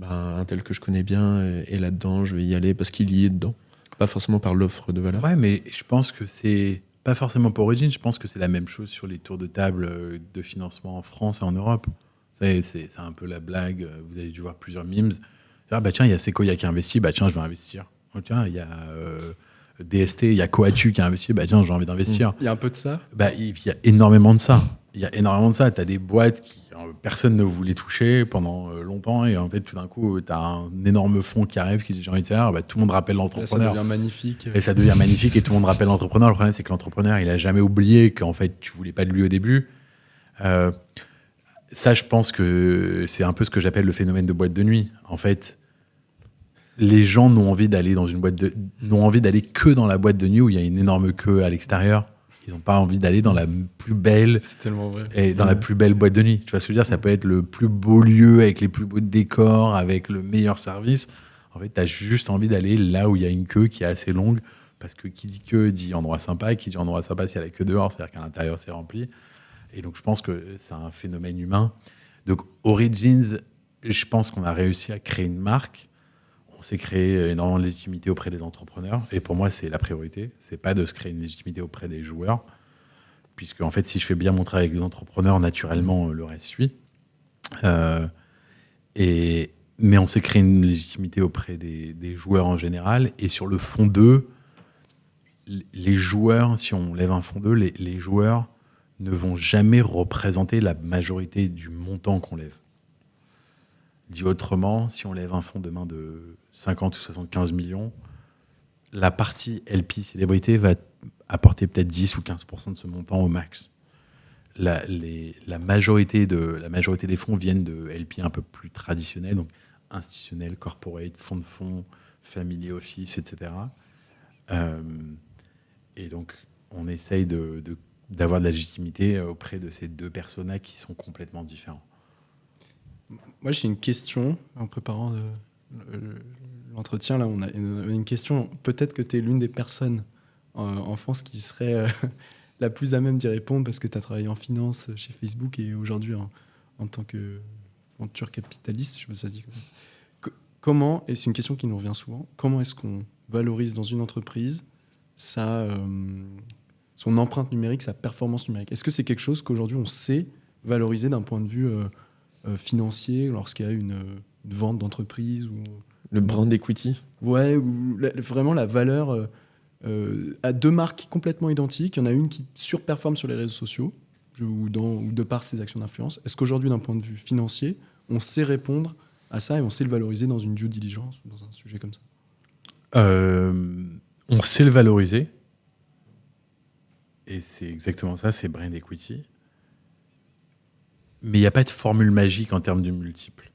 un tel que je connais bien est là-dedans, je vais y aller parce qu'il y est dedans, pas forcément par l'offre de valeur. Ouais, mais je pense que c'est pas forcément pour Origin, je pense que c'est la même chose sur les tours de table de financement en France et en Europe. C'est un peu la blague, vous avez dû voir plusieurs memes. Tiens, il y a Sequoia qui a investi, tiens, je vais investir. Tiens, il y a DST, il y a Coatu qui a investi, tiens, j'ai envie d'investir. Il y a un peu de ça ? Il y a énormément de ça. Tu as des boîtes qui personne ne voulait toucher pendant longtemps et en fait, tout d'un coup, tu as un énorme fonds qui arrive qui dit j'ai envie de faire, tout le monde rappelle l'entrepreneur. Ça devient magnifique. Et ça devient magnifique et tout le monde rappelle l'entrepreneur. Le problème, c'est que l'entrepreneur, il a jamais oublié qu'en fait, tu voulais pas de lui au début. Ça, je pense que c'est un peu ce que j'appelle le phénomène de boîte de nuit. En fait, les gens n'ont envie d'aller que dans la boîte de nuit où il y a une énorme queue à l'extérieur. Ils n'ont pas envie d'aller dans la plus belle. C'est tellement vrai. Et dans la plus belle boîte de nuit. Tu vois ce que je veux dire ? Ça peut être le plus beau lieu avec les plus beaux décors, avec le meilleur service. En fait, tu as juste envie d'aller là où il y a une queue qui est assez longue. Parce que qui dit queue dit endroit sympa. Et qui dit endroit sympa, s'il y a la queue dehors, c'est-à-dire qu'à l'intérieur, c'est rempli. Et donc, je pense que c'est un phénomène humain. Donc, Origins, je pense qu'on a réussi à créer une marque. On s'est créé énormément de légitimité auprès des entrepreneurs. Et pour moi, c'est la priorité. C'est pas de se créer une légitimité auprès des joueurs. Puisque, en fait, si je fais bien mon travail avec les entrepreneurs, naturellement, le reste suit. Mais on s'est créé une légitimité auprès des joueurs en général. Et sur le fond 2, les joueurs, si on lève un fond 2, les joueurs ne vont jamais représenter la majorité du montant qu'on lève. Dit autrement, si on lève un fonds demain de 50 ou 75 millions, la partie LP célébrité va apporter peut-être 10 ou 15% de ce montant au max. La majorité des fonds viennent de LP un peu plus traditionnels, donc institutionnels, corporate, fonds de fonds, family office, etc. Et donc, on essaye d'avoir de la légitimité auprès de ces deux personas qui sont complètement différents. Moi, j'ai une question en préparant l'entretien. Là, on a une question. Peut-être que tu es l'une des personnes en France qui serait la plus à même d'y répondre parce que tu as travaillé en finance chez Facebook et aujourd'hui en tant que venture capitaliste, je sais pas si ça se dit comment, et c'est une question qui nous revient souvent, comment est-ce qu'on valorise dans une entreprise son empreinte numérique, sa performance numérique ? Est-ce que c'est quelque chose qu'aujourd'hui on sait valoriser d'un point de vue financier lorsqu'il y a une vente d'entreprise ou le brand equity ? Ouais, ou vraiment la valeur à deux marques complètement identiques. Il y en a une qui surperforme sur les réseaux sociaux ou de par ses actions d'influence. Est-ce qu'aujourd'hui, d'un point de vue financier, on sait répondre à ça et on sait le valoriser dans une due diligence ou dans un sujet comme ça? On sait le valoriser. Et c'est exactement ça, c'est brand equity. Mais il n'y a pas de formule magique en termes de multiples.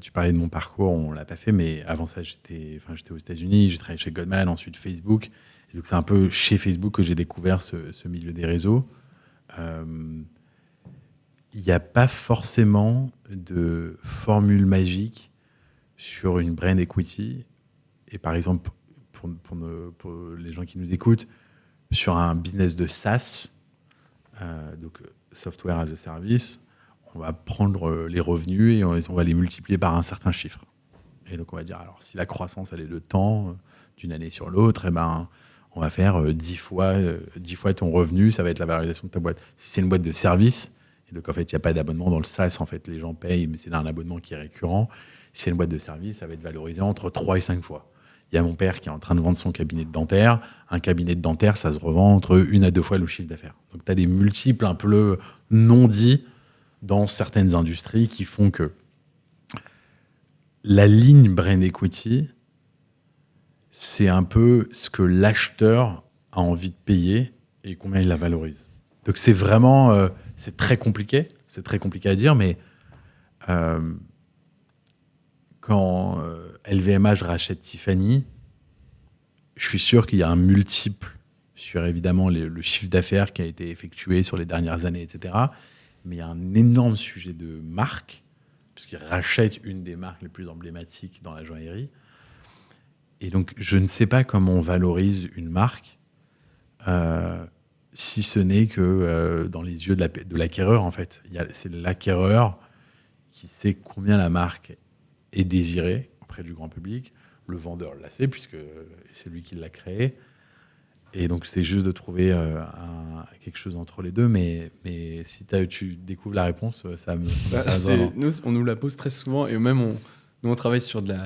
Tu parlais de mon parcours, on ne l'a pas fait, mais avant ça, j'étais aux États-Unis, j'ai travaillé chez Goldman, ensuite Facebook. Et donc c'est un peu chez Facebook que j'ai découvert ce milieu des réseaux. Il n'y a pas forcément de formule magique sur une brand equity. Et par exemple, pour les gens qui nous écoutent, sur un business de SaaS, donc Software as a Service, on va prendre les revenus et on va les multiplier par un certain chiffre. Et donc on va dire, alors si la croissance elle est de temps, d'une année sur l'autre, on va faire 10 fois ton revenu, ça va être la valorisation de ta boîte. Si c'est une boîte de service, et donc en fait il n'y a pas d'abonnement dans le SaaS, en fait les gens payent, mais c'est un abonnement qui est récurrent. Si c'est une boîte de service, ça va être valorisé entre 3 et 5 fois. Il y a mon père qui est en train de vendre son cabinet de dentaire. Un cabinet de dentaire, ça se revend entre 1 à 2 fois le chiffre d'affaires. Donc tu as des multiples un peu non dits dans certaines industries qui font que la ligne brand equity, c'est un peu ce que l'acheteur a envie de payer et combien il la valorise. Donc c'est vraiment, c'est très compliqué à dire, mais quand LVMH rachète Tiffany, je suis sûr qu'il y a un multiple sur évidemment le chiffre d'affaires qui a été effectué sur les dernières années, etc. Mais il y a un énorme sujet de marque, puisqu'ils rachètent une des marques les plus emblématiques dans la joaillerie. Et donc, je ne sais pas comment on valorise une marque, si ce n'est que dans les yeux de l'acquéreur, en fait. C'est l'acquéreur qui sait combien la marque est désirée auprès du grand public. Le vendeur la sait, puisque c'est lui qui l'a créée. Et donc, c'est juste de trouver quelque chose entre les deux. Mais si tu découvres la réponse, ça me... Nous, on nous la pose très souvent. Et même, on travaille sur des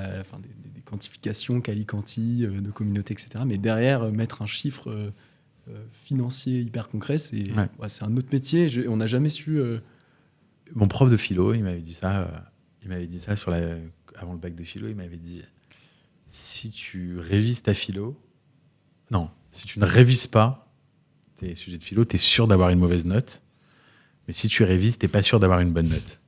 quantifications, quali-quanti, de communauté, etc. Mais derrière, mettre un chiffre financier hyper concret, c'est un autre métier. On n'a jamais su... Mon prof de philo, il m'avait dit ça. Avant le bac de philo, il m'avait dit, si tu révises ta philo... Non, si tu ne révises pas tes sujets de philo, tu es sûr d'avoir une mauvaise note. Mais si tu révises, tu n'es pas sûr d'avoir une bonne note.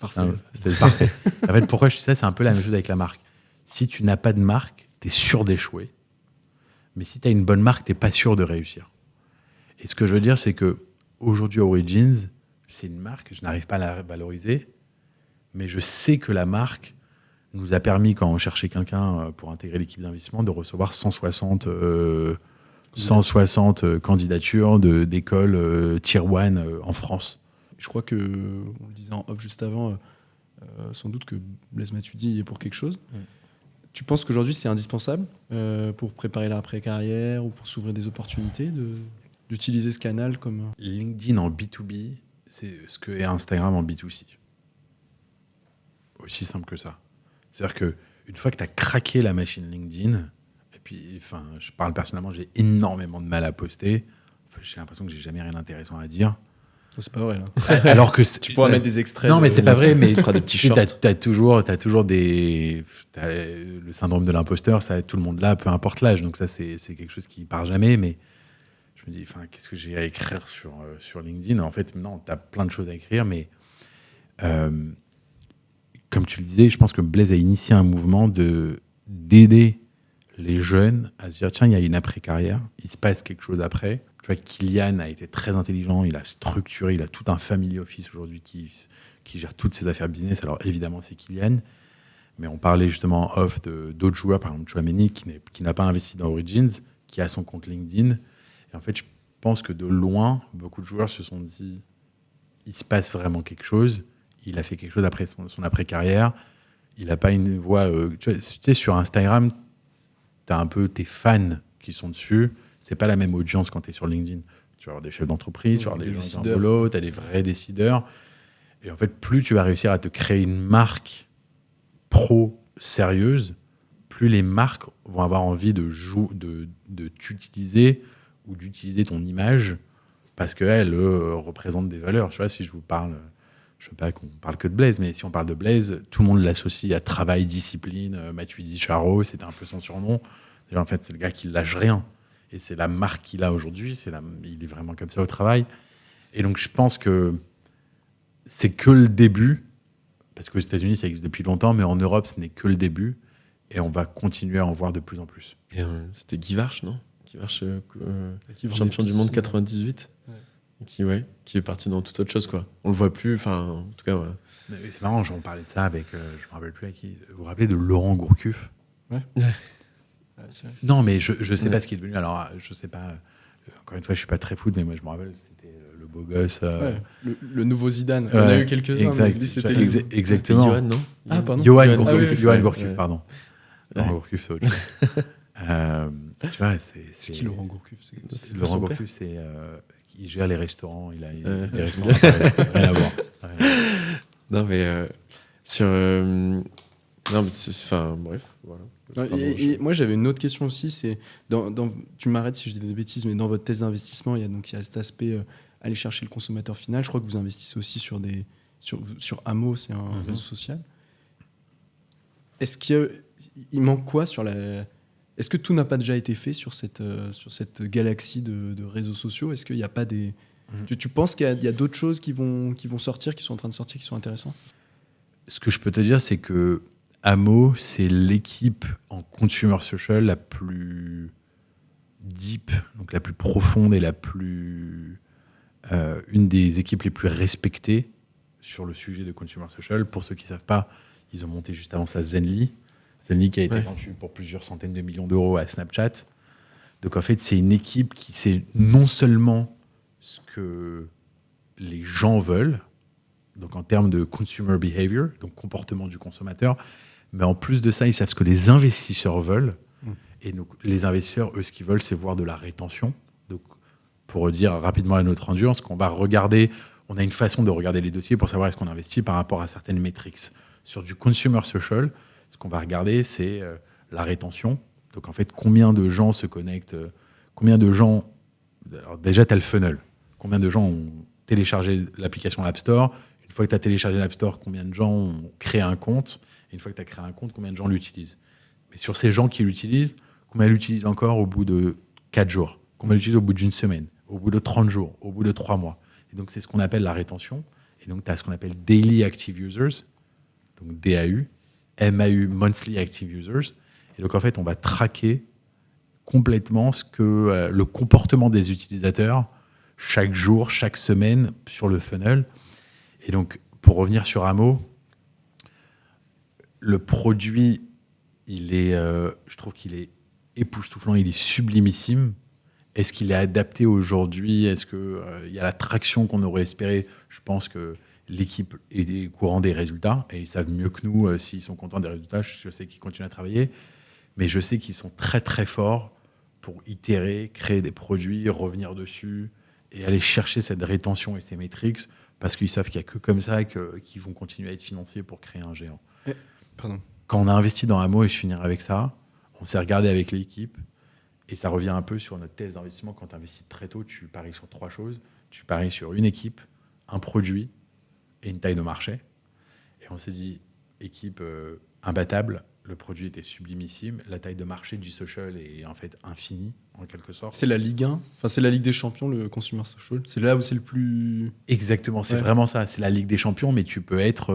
Parfait. Non, c'était parfait. En fait, pourquoi je dis ça? C'est un peu la même chose avec la marque. Si tu n'as pas de marque, tu es sûr d'échouer. Mais si tu as une bonne marque, tu n'es pas sûr de réussir. Et ce que je veux dire, c'est qu'aujourd'hui, Origins, c'est une marque, je n'arrive pas à la valoriser, mais je sais que la marque nous a permis, quand on cherchait quelqu'un pour intégrer l'équipe d'investissement, de recevoir 160 candidatures d'écoles Tier 1 en France. Je crois que, on le disait en off juste avant, sans doute que Blaise Matuidi est pour quelque chose. Tu penses qu'aujourd'hui, c'est indispensable pour préparer l'après-carrière ou pour s'ouvrir des opportunités d'utiliser ce canal comme... LinkedIn en B2B, c'est ce que est Instagram en B2C. Aussi simple que ça. C'est-à-dire qu'une fois que tu as craqué la machine LinkedIn, et puis, je parle personnellement, j'ai énormément de mal à poster. J'ai l'impression que j'ai jamais rien d'intéressant à dire. C'est pas vrai, là. Alors que tu pourras mettre des extraits. Non, mais c'est pas vrai, mais tu feras des petits shorts. T'as toujours le syndrome de l'imposteur, ça, tout le monde là, peu importe l'âge. Donc ça, c'est quelque chose qui part jamais. Mais je me dis, qu'est-ce que j'ai à écrire sur LinkedIn? En fait, non, t'as plein de choses à écrire, mais comme tu le disais, je pense que Blaise a initié un mouvement d'aider les jeunes à se dire, tiens, il y a une après-carrière, il se passe quelque chose après. Tu vois, Kylian a été très intelligent, il a structuré, il a tout un family office aujourd'hui qui gère toutes ses affaires business. Alors évidemment, c'est Kylian, mais on parlait justement off d'autres joueurs, par exemple Chouameni, qui n'a pas investi dans Origins, qui a son compte LinkedIn. Et en fait, je pense que de loin, beaucoup de joueurs se sont dit, il se passe vraiment quelque chose. Il a fait quelque chose après son après-carrière. Il n'a pas une voix... tu sais, sur Instagram, tu as un peu tes fans qui sont dessus. C'est pas la même audience quand tu es sur LinkedIn. Tu vas avoir des chefs d'entreprise, tu vas avoir des gens en boulot, tu as des vrais décideurs. Et en fait, plus tu vas réussir à te créer une marque pro sérieuse, plus les marques vont avoir envie de t'utiliser ou d'utiliser ton image parce qu'elles représentent des valeurs. Tu vois, si je vous parle, je ne veux pas qu'on parle que de Blaise, mais si on parle de Blaise, tout le monde l'associe à travail, discipline. Matuidi Charo, c'était un peu son surnom. Et en fait, c'est le gars qui lâche rien. Et c'est la marque qu'il a aujourd'hui. Il est vraiment comme ça au travail. Et donc, je pense que c'est que le début, parce qu'aux États-Unis, ça existe depuis longtemps, mais en Europe, ce n'est que le début. Et on va continuer à en voir de plus en plus. Et, c'était Guy Varch, non ? Guy Varch, champion du monde 98, qui est parti dans toute autre chose, quoi. On le voit plus, enfin, en tout cas. Ouais. Mais c'est marrant, on parlait de ça avec, je me rappelle plus à qui. Vous vous rappelez de Laurent Gourcuff ? Ouais. C'est vrai. Non, mais je sais pas ce qui est devenu. Alors, je sais pas. Encore une fois, je suis pas très foot, mais moi, je me rappelle, c'était le beau gosse. Le nouveau Zidane. On a eu quelques-uns. Exact. Mais c'était Exactement. Johan, non ? Ah, pardon. Johan Gourcuff, Gourcuff, pardon. Laurent Gourcuff, c'est autre chose. Tu vois, C'est qui Laurent Gourcuff ? C'est Laurent Gourcuff, c'est qui gère les restaurants. Il a des restaurants. Rien à voir. Non, mais sur. Non, mais enfin, bref, voilà. Et moi, j'avais une autre question aussi. C'est tu m'arrêtes si je dis des bêtises, mais dans votre thèse d'investissement, il y a cet aspect aller chercher le consommateur final. Je crois que vous investissez aussi sur Amo, c'est un réseau social. Est-ce qu'il manque quoi sur la... Est-ce que tout n'a pas déjà été fait sur cette galaxie de réseaux sociaux ? Est-ce qu'il n'y a pas des... Tu penses qu'il y a d'autres choses qui vont sortir, qui sont en train de sortir, qui sont intéressantes ? Ce que je peux te dire, c'est que Amo, c'est l'équipe en consumer social la plus deep, donc la plus profonde et une des équipes les plus respectées sur le sujet de consumer social. Pour ceux qui ne savent pas, ils ont monté juste avant ça Zenly. Zenly qui a été vendu pour plusieurs centaines de millions d'euros à Snapchat. Donc en fait, c'est une équipe qui sait non seulement ce que les gens veulent, donc en termes de consumer behavior, donc comportement du consommateur, mais en plus de ça, ils savent ce que les investisseurs veulent. Et donc les investisseurs, eux, ce qu'ils veulent, c'est voir de la rétention. Donc pour dire rapidement à notre audience qu'on va regarder, on a une façon de regarder les dossiers pour savoir est-ce qu'on investit par rapport à certaines métriques. Sur du consumer social, ce qu'on va regarder, c'est la rétention. Donc en fait, combien de gens se connectent, combien de gens... Alors déjà, tu as le funnel. Combien de gens ont téléchargé l'application App Store ? Une fois que tu as téléchargé l'App Store, combien de gens ont créé un compte ? Et une fois que tu as créé un compte, combien de gens l'utilisent ? Mais sur ces gens qui l'utilisent, combien l'utilisent encore au bout de 4 jours ? Combien l'utilisent au bout d'une semaine ? Au bout de 30 jours ? Au bout de 3 mois ? Et donc, c'est ce qu'on appelle la rétention. Et donc, tu as ce qu'on appelle Daily Active Users, donc DAU, MAU, Monthly Active Users. Et donc, en fait, on va traquer complètement le comportement des utilisateurs chaque jour, chaque semaine sur le funnel. Et donc, pour revenir sur Amo, le produit, je trouve qu'il est époustouflant, il est sublimissime. Est-ce qu'il est adapté aujourd'hui ? Est-ce qu'il y a la traction qu'on aurait espéré ? Je pense que l'équipe est au courant des résultats et ils savent mieux que nous s'ils sont contents des résultats. Je sais qu'ils continuent à travailler, mais je sais qu'ils sont très très forts pour itérer, créer des produits, revenir dessus et aller chercher cette rétention et ces métriques parce qu'ils savent qu'il n'y a que comme ça qu'ils vont continuer à être financiers pour créer un géant. Pardon. Quand on a investi dans Amo, et je finirai avec ça, on s'est regardé avec l'équipe et ça revient un peu sur notre thèse d'investissement. Quand tu investis très tôt, tu paries sur 3 choses. Tu paries sur une équipe, un produit et une taille de marché. Et on s'est dit, équipe imbattable, le produit était sublimissime, la taille de marché du social est en fait infinie, en quelque sorte. C'est la Ligue 1, enfin c'est la Ligue des Champions, le Consumer Social. C'est là où c'est le plus... Exactement, c'est vraiment ça. C'est la Ligue des Champions, mais tu peux être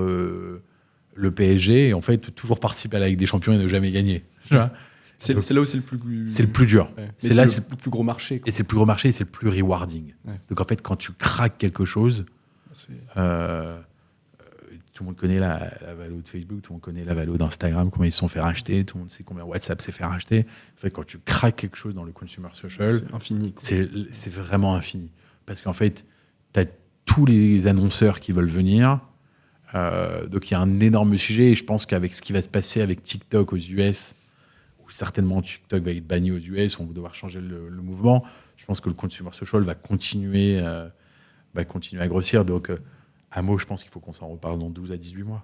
le PSG et en fait toujours participer à la Ligue des Champions et ne jamais gagner. Tu vois ? C'est là où c'est le plus... C'est le plus dur. Ouais. C'est là, c'est le plus gros marché. Quoi. Et c'est le plus gros marché et c'est le plus rewarding. Ouais. Donc en fait, quand tu craques quelque chose, tout le monde connaît la valo de Facebook, tout le monde connaît la valo d'Instagram, combien ils se sont fait racheter, tout le monde sait combien WhatsApp s'est fait racheter. En fait, quand tu craques quelque chose dans le consumer social, c'est infini. C'est vraiment infini. Parce qu'en fait, tu as tous les annonceurs qui veulent venir. Donc il y a un énorme sujet et je pense qu'avec ce qui va se passer avec TikTok aux US, où certainement TikTok va être banni aux US, on va devoir changer le mouvement, je pense que le consumer social va continuer à grossir. Donc Amo, je pense qu'il faut qu'on s'en reparle dans 12 à 18 mois.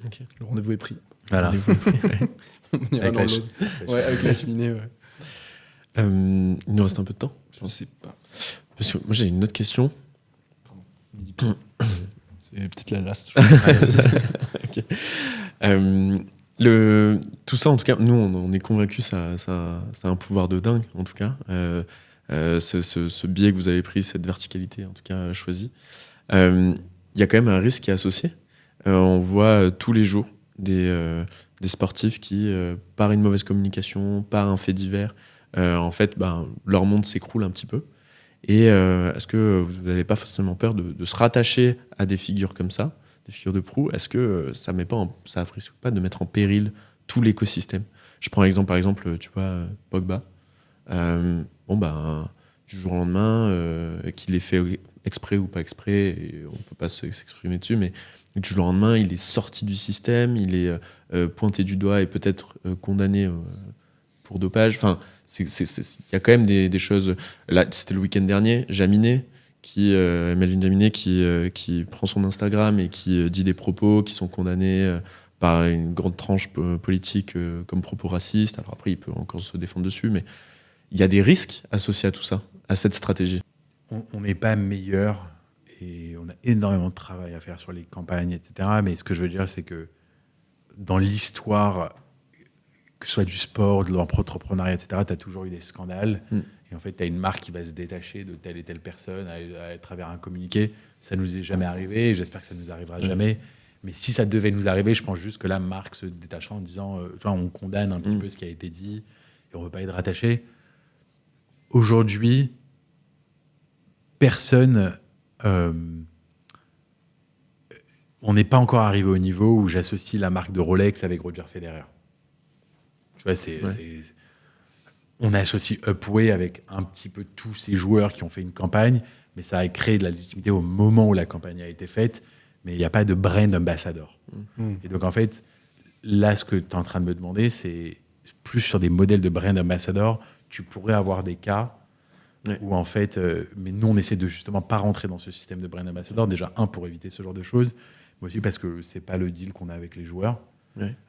Okay. Le rendez-vous est pris. Voilà. Avec la cheminée, ouais. Il nous reste un peu de temps. Je ne sais pas. Parce que moi, j'ai une autre question. C'est peut-être la last. Ok. Tout ça, en tout cas, nous, on est convaincus, ça a un pouvoir de dingue, en tout cas. Ce biais que vous avez pris, cette verticalité, en tout cas, choisie. Il y a quand même un risque qui est associé. On voit tous les jours des sportifs qui, par une mauvaise communication, par un fait divers, en fait, leur monde s'écroule un petit peu. Et est-ce que vous n'avez pas forcément peur de se rattacher à des figures comme ça, des figures de proue? Est-ce que ça risque pas de mettre en péril tout l'écosystème? Je prends l'exemple, par exemple, tu vois, Pogba. Du jour au lendemain, qu'il ait fait exprès ou pas exprès, et on peut pas s'exprimer dessus, mais du jour au lendemain, il est sorti du système, il est pointé du doigt et peut-être condamné pour dopage. Enfin, il y a quand même des choses. Là, c'était le week-end dernier, Melvin Jaminet, qui prend son Instagram et qui dit des propos qui sont condamnés par une grande tranche politique comme propos racistes. Alors après, il peut encore se défendre dessus, mais il y a des risques associés à tout ça, à cette stratégie. On n'est pas meilleur et on a énormément de travail à faire sur les campagnes, etc. Mais ce que je veux dire, c'est que dans l'histoire, que ce soit du sport, de l'entrepreneuriat, etc., tu as toujours eu des scandales. Et en fait, tu as une marque qui va se détacher de telle et telle personne à travers un communiqué. Ça nous est jamais arrivé et j'espère que ça nous arrivera jamais. Mais si ça devait nous arriver, je pense juste que la marque se détachera en disant on condamne un petit peu ce qui a été dit et on ne veut pas être rattaché. Aujourd'hui, personne... on n'est pas encore arrivé au niveau où j'associe la marque de Rolex avec Roger Federer. Tu vois, on associe Upway avec un petit peu tous ces joueurs qui ont fait une campagne, mais ça a créé de la légitimité au moment où la campagne a été faite, mais il n'y a pas de brand ambassador. Et donc, en fait, là, ce que tu es en train de me demander, c'est plus sur des modèles de brand ambassador, tu pourrais avoir des cas où, en fait, mais nous, on essaie de justement pas rentrer dans ce système de brand ambassador, déjà, pour éviter ce genre de choses, mais aussi parce que c'est pas le deal qu'on a avec les joueurs.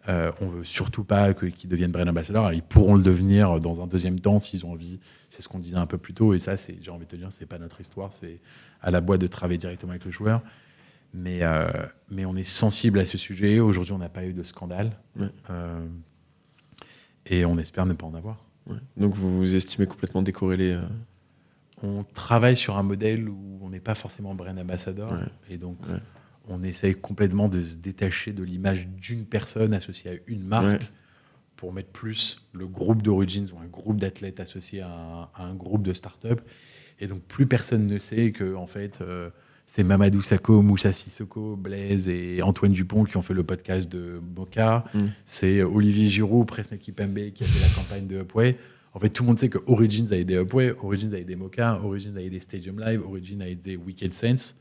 On veut surtout pas qu'ils deviennent brand ambassadeurs. Ils pourront le devenir dans un deuxième temps s'ils ont envie. C'est ce qu'on disait un peu plus tôt. Et ça, j'ai envie de te dire, c'est pas notre histoire. C'est à la boîte de travailler directement avec le joueur. Mais on est sensible à ce sujet. Aujourd'hui, on n'a pas eu de scandale. Et on espère ne pas en avoir. Donc vous estimez complètement décorrélé On travaille sur un modèle où on n'est pas forcément brand ambassadeur. Et donc... on essaye complètement de se détacher de l'image d'une personne associée à une marque pour mettre plus le groupe d'Origins ou un groupe d'athlètes associé à un groupe de start-up. Et donc, plus personne ne sait que, en fait, c'est Mamadou Sakho, Moussa Sissoko, Blaise et Antoine Dupont qui ont fait le podcast de Mocha. C'est Olivier Giroud, Presnel Kipembe qui a fait la campagne de Upway. En fait, tout le monde sait que Origins a aidé Upway, Origins a aidé Mocha, Origins a aidé Stadium Live, Origins a aidé Wicked Sense.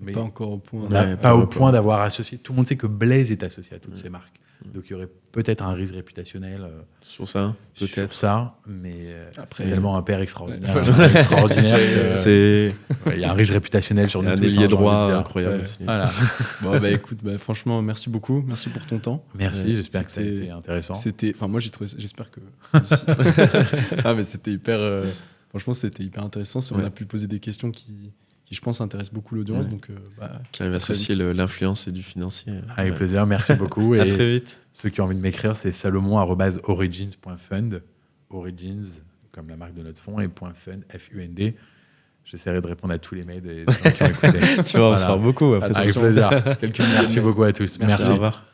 Mais pas encore au point. Pas au point d'avoir associé. Tout le monde sait que Blaze est associé à toutes ces marques. Donc il y aurait peut-être un risque réputationnel sur ça, peut-être. Sur ça, mais après, c'est tellement un père extraordinaire. Il y a un risque réputationnel sur nous tous. Un ailier droit incroyable aussi. Voilà. Bon, écoute, franchement, merci beaucoup. Merci pour ton temps. Merci, j'espère que ça a été intéressant. Moi, j'ai trouvé ça, j'espère que... mais c'était hyper... franchement, c'était hyper intéressant. On a pu poser des questions qui je pense, intéresse beaucoup l'audience. Donc, qui arrive à associer l'influence et du financier. Avec plaisir, merci beaucoup. À très vite. Ceux qui ont envie de m'écrire, c'est salomon@origins.fund. Origins, comme la marque de notre fonds, et .fund, F-U-N-D. J'essaierai de répondre à tous les mails des gens qui ont écouté. Tu vas en recevoir beaucoup. Avec plaisir. Merci beaucoup à tous. Merci. Au revoir.